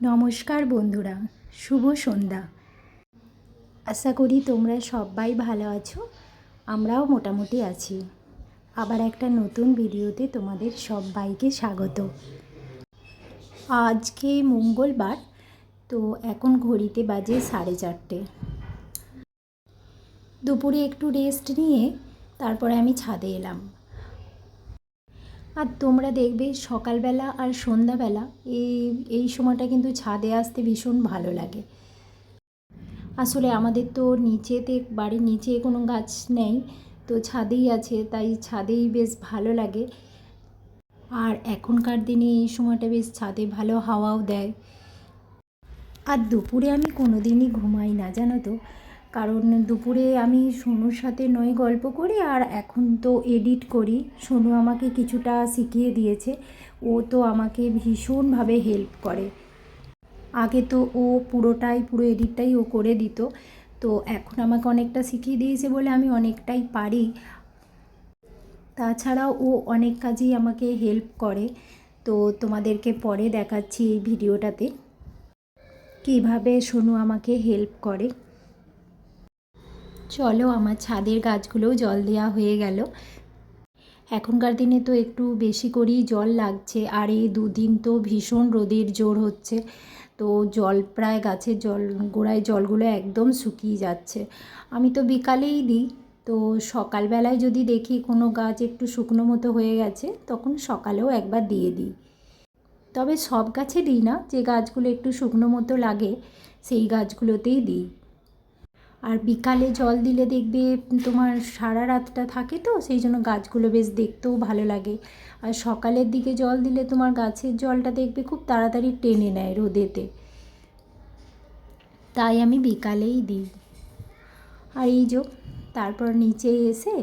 নমস্কার বন্ধুরা, শুভ সন্ধ্যা। আশা করি তোমরা সবাই ভালো আছো। আমরাও মোটামুটি আছি। আবার একটা নতুন ভিডিওতে তোমাদের সবাইকে স্বাগত। আজকে মঙ্গলবার, তো এখন ঘড়িতে বাজে 4:30। দুপুরে একটু রেস্ট নিয়ে তারপরে আমি ছাদে এলাম। আর তোমরা দেখবে সকালবেলা আর সন্ধ্যাবেলা এই সময়টা কিন্তু ছাদে আসতে ভীষণ ভালো লাগে। আসলে আমাদের তো নিচেতে, বাড়ির নিচে কোনো গাছ নেই, তো ছাদেই আছে, তাই ছাদেই বেশ ভালো লাগে। আর এখনকার দিনে এই সময়টা বেশ ছাদে ভালো হাওয়াও দেয়। আর দুপুরে আমি কোনো দিনই ঘুমাই না, জানো তো, কারণ দুপুরে আমি সোনুর সাথে নয় গল্প করি, আর এখন তো এডিট করি। সোনু আমাকে কিছুটা শিখিয়ে দিয়েছে, ও তো আমাকে ভীষণভাবে হেল্প করে। আগে তো ও পুরো এডিটটাই ও করে দিত, তো এখন আমাকে অনেকটা শিখিয়ে দিয়েছে বলে আমি অনেকটাই পারি। তাছাড়াও ও অনেক কাজেই আমাকে হেল্প করে, তো তোমাদেরকে পরে দেখাচ্ছি এই ভিডিওটাতে কীভাবে সোনু আমাকে হেল্প করে। চলো, আমার ছাদের গাছগুলোও জল দেওয়া হয়ে গেল। এখনকার দিনে তো একটু বেশি করেই জল লাগছে, আর এই দুদিন তো ভীষণ রোদের জোর হচ্ছে, তো জল প্রায় গাছের গোড়ায় জলগুলো একদম শুকিয়ে যাচ্ছে। আমি তো বিকালেই দিই, তো সকালবেলায় যদি দেখি কোনো গাছ একটু শুকনো মতো হয়ে গেছে, তখন সকালেও একবার দিয়ে দিই। তবে সব গাছে দিই না, যে গাছগুলো একটু শুকনো মতো লাগে সেই গাছগুলোতেই দিই। আর বিকালে জল দিলে দেখবে তোমার সারা রাতটা থাকে, তো সেই জন্য গাছগুলো বেশ দেখতেও ভালো লাগে। আর সকালের দিকে জল দিলে তোমার গাছের জলটা দেখবে খুব তাড়াতাড়ি টেনে নেয় রোদেতে, তাই আমি বিকালেই দিই। আর এই যে তারপর নিচে এসে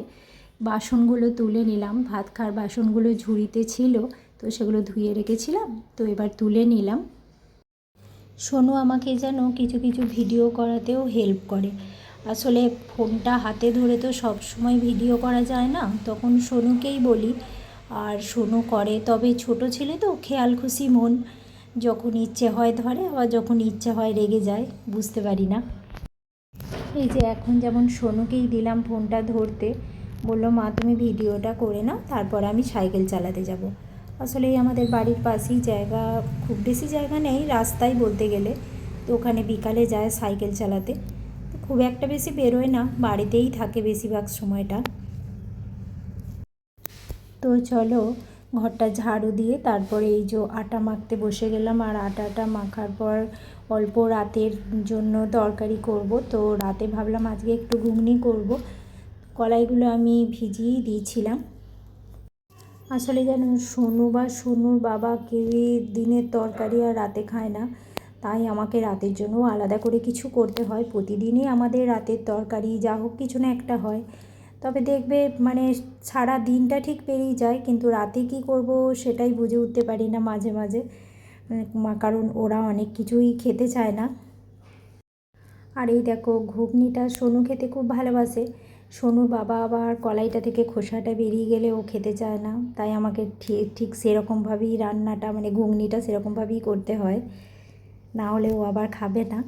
বাসনগুলো তুলে নিলাম। ভাত খাওয়ার বাসনগুলো ঝুড়িতে ছিল, তো সেগুলো ধুয়ে রেখেছিলাম, তো এবার তুলে নিলাম। সোনু আমাকে যেন কিছু কিছু ভিডিও করাতেও হেল্প করে। আসলে ফোনটা হাতে ধরে তো সব সময় ভিডিও করা যায় না, তখন সোনুকেই বলি, আর সোনু করে। তবে ছোট ছেলে তো, খেয়াল খুশি মন, যখন ইচ্ছে হয় ধরে, আবার যখন ইচ্ছে হয় রেগে যায়, বুঝতে পারি না। এই যে এখন যেমন সোনুকেই দিলাম ফোনটা ধরতে, বললো মা তুমি ভিডিওটা করে নাও, তারপর আমি সাইকেল চালাতে যাব। আসলে আমাদের বাড়ির পাশেই জায়গা, খুব বেশি জায়গা নেই, রাস্তায় বলতে গেলে, তো ওখানে বিকালে যায় সাইকেল চালাতে। তো খুব একটা বেশি বেরোয় না, বাড়িতেই থাকে বেশিরভাগ সময়টা। তো চলো, ঘরটা ঝাড়ু দিয়ে তারপরে এই যে আটা মাখতে বসে গেলাম। আর আটাটা মাখার পর অল্প রাতের জন্য তরকারি করব, তো রাতে ভাবলাম আজকে একটু ঘুগনি করব। কলাইগুলো আমি ভিজিয়েই দিয়েছিলাম। আসলে যেন সোনু বা সোনুর বাবা কেউই দিনের তরকারি আর রাতে খায় না, তাই আমাকে রাতের জন্য আলাদা করে কিছু করতে হয়। প্রতিদিনই আমাদের রাতের তরকারি যা হোক কিছু না একটা হয়, তবে দেখবে মানে সারা দিনটা ঠিক পেরিয়ে যায়, কিন্তু রাতে কি করব সেটাই বুঝে উঠতে পারি না মাঝে মাঝে, কারণ ওরা অনেক কিছুই খেতে চায় না। আর এই দেখো ঘুগনিটা সোনু খেতে খুব ভালোবাসে। সোনুর বাবা আবার কলাইটা থেকে খোসাটা বেরিয়ে গেলে ও খেতে চায় না, তাই আমাকে ঠিক সেরকমভাবেই রান্নাটা, মানে ঘুগনিটা সেরকমভাবেই করতে হয়, না হলে ও আবার খাবে না।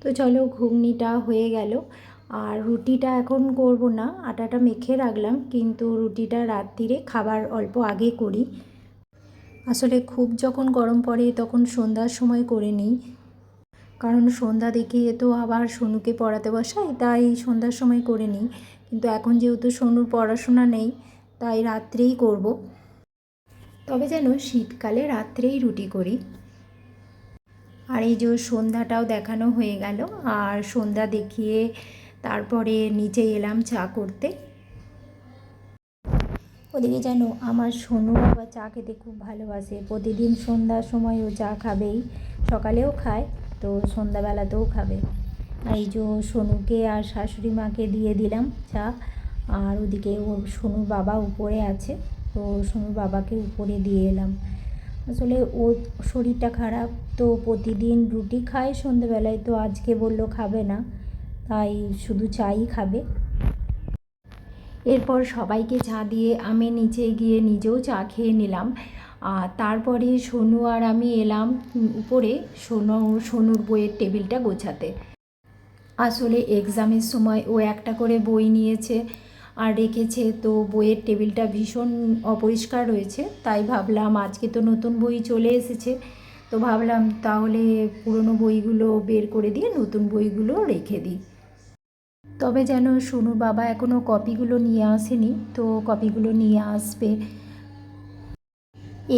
তো চলো, ঘুগনিটা হয়ে গেল। আর রুটিটা এখন করব না, আটাটা মেখে রাখলাম, কিন্তু রুটিটা রাত্রিরে খাবার অল্প আগে করি। আসলে খুব যখন গরম পড়ে তখন সন্ধ্যার সময় করে নিই, কারণ সন্ধ্যা দেখিয়ে তো আবার সোনুকে পড়াতে বসাই, তাই সন্ধ্যার সময় করে নিই। কিন্তু এখন যেহেতু সোনুর পড়াশোনা নেই, তাই রাত্রেই করব। তবে যেন শীতকালে রাত্রেই রুটি করি। আর এই যে সন্ধ্যাটাও দেখানো হয়ে গেল, আর সন্ধ্যা দেখিয়ে তারপরে নিচে এলাম চা করতে। ওদিকে যেন আমার সোনু বাবা চা খেতে খুব ভালোবাসে, প্রতিদিন সন্ধ্যার সময় ও চা খাবেই, সকালেও খায়, তো সন্ধ্যাবেলাতেও খাবে। এই যে সোনুকে আর শাশুড়ি মাকে দিয়ে দিলাম চা, আর ওদিকে ও সোনুর বাবা উপরে আছে, তো সোনুর বাবাকে উপরে দিয়ে এলাম। আসলে ওর শরীরটা খারাপ, তো প্রতিদিন রুটি খায় সন্ধ্যেবেলায়, তো আজকে বললো খাবে না, তাই শুধু চাই খাবে। এরপর সবাইকে চা দিয়ে আমি নিচে গিয়ে নিজেও চা খেয়ে নিলাম। আর তারপরে সোনু আর আমি এলাম উপরে সোনুর বইয়ের টেবিলটা গোছাতে। আসলে এক্সামের সময় ও একটা করে বই নিয়েছে আর রেখেছে, তো বইয়ের টেবিলটা ভীষণ অপরিষ্কার রয়েছে। তাই ভাবলাম আজকে তো নতুন বই চলে এসেছে, তো ভাবলাম তাহলে পুরনো বইগুলো বের করে দিয়ে নতুন বইগুলো রেখে দিই। তবে যেন সোনুর বাবা এখনও কপিগুলো নিয়ে আসেনি, তো কপিগুলো নিয়ে আসবে।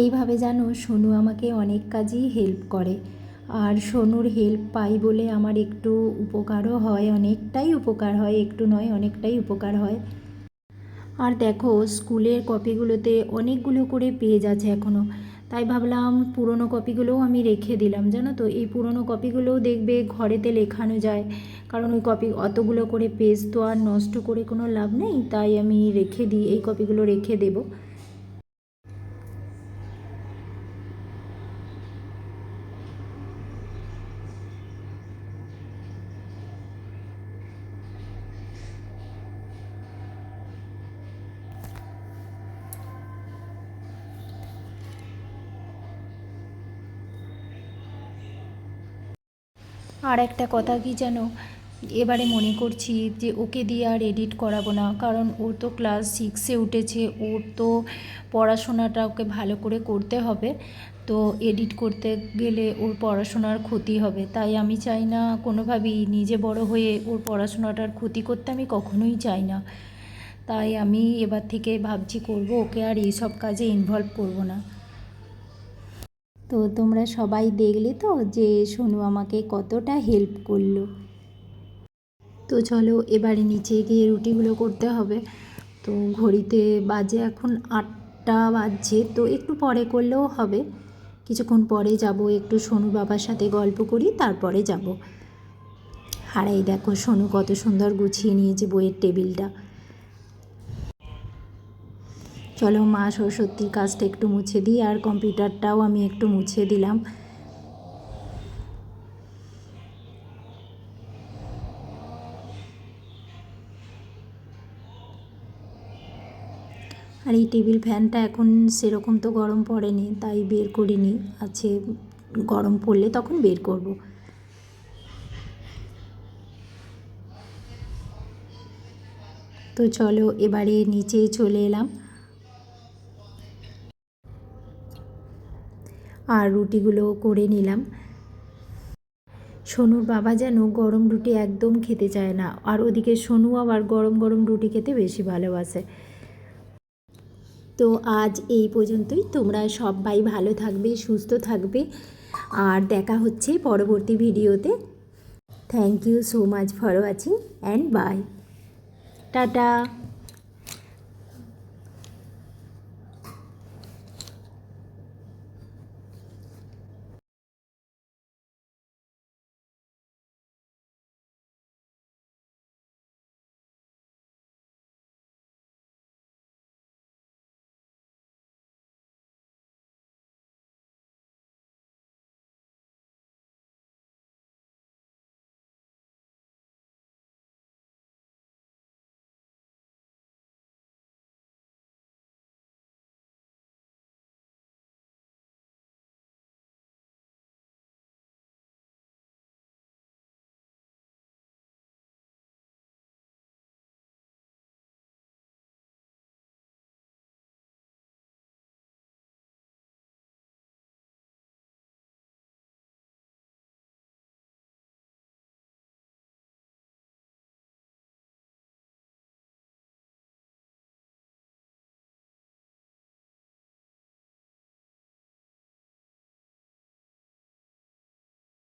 এইভাবে যেন সোনু আমাকে অনেক কাজেই হেল্প করে, আর সোনুর হেল্প পাই বলে আমার একটু উপকারও হয়, অনেকটাই উপকার হয়, একটু নয় অনেকটাই উপকার হয়। আর দেখো স্কুলের কপিগুলোতে অনেকগুলো করে পেজ আছে এখনও, তাই ভাবলাম পুরনো কপিগুলোও আমি রেখে দিলাম। জানো তো, এই পুরনো কপিগুলোও দেখবে ঘরেতে লেখানো যায়, কারণ ওই কপি অতগুলো করে পেজ তো আর নষ্ট করে কোনো লাভ নেই, তাই আমি রেখে দিই, এই কপিগুলো রেখে দেবো। আর একটা কথা কি জানো, এবারে মনে করছি যে ওকে দিয়ে আর এডিট করাবো না, কারণ ও তো ক্লাস 6-এ উঠেছে, ওর তো পড়াশোনাটা ওকে ভালো করে করতে হবে। তো এডিট করতে গেলে ওর পড়াশোনার ক্ষতি হবে, তাই আমি চাই না কোনোভাবেই নিজে বড় হয়ে ওর পড়াশোনাটার ক্ষতি করতে আমি কখনোই চাই না। তাই আমি এবার থেকে ভাবছি করব, ওকে আর এইসব কাজে ইনভলভ করব না। তো তোমরা সবাই দেখলে তো যে সোনু আমাকে কতটা হেল্প করলো। তো চলো এবারে নিচে গিয়ে রুটিগুলো করতে হবে। তো ঘড়িতে বাজে এখন 8টা বাজছে, তো একটু পরে করলেও হবে, কিছুক্ষণ পরে যাব, একটু সোনু বাবার সাথে গল্প করি তারপরে যাব। আর এই দেখো সোনু কত সুন্দর গুছিয়ে নিয়েছে বইয়ের টেবিলটা। চলো মা সরস্বতীর কাজটা একটু মুছে দিই, আর কম্পিউটারটাও আমি একটু মুছে দিলাম। আর এই টেবিল ফ্যানটা এখন সেরকম তো গরম পড়েনি, তাই বের করিনি, আছে, গরম পড়লে তখন বের করব। তো চলো এবারে নিচে চলে এলাম, আর রুটিগুলো করে নিলাম। সোনুর বাবা যেন গরম রুটি একদম খেতে চায় না, আর ওদিকে সোনু আবার গরম গরম রুটি খেতে বেশি ভালোবাসে। তো আজ এই পর্যন্তই, তোমরা সবাই ভালো থাকবে, সুস্থ থাকবে, আর দেখা হচ্ছে পরবর্তী ভিডিওতে। Thank you so much for watching and bye, tata.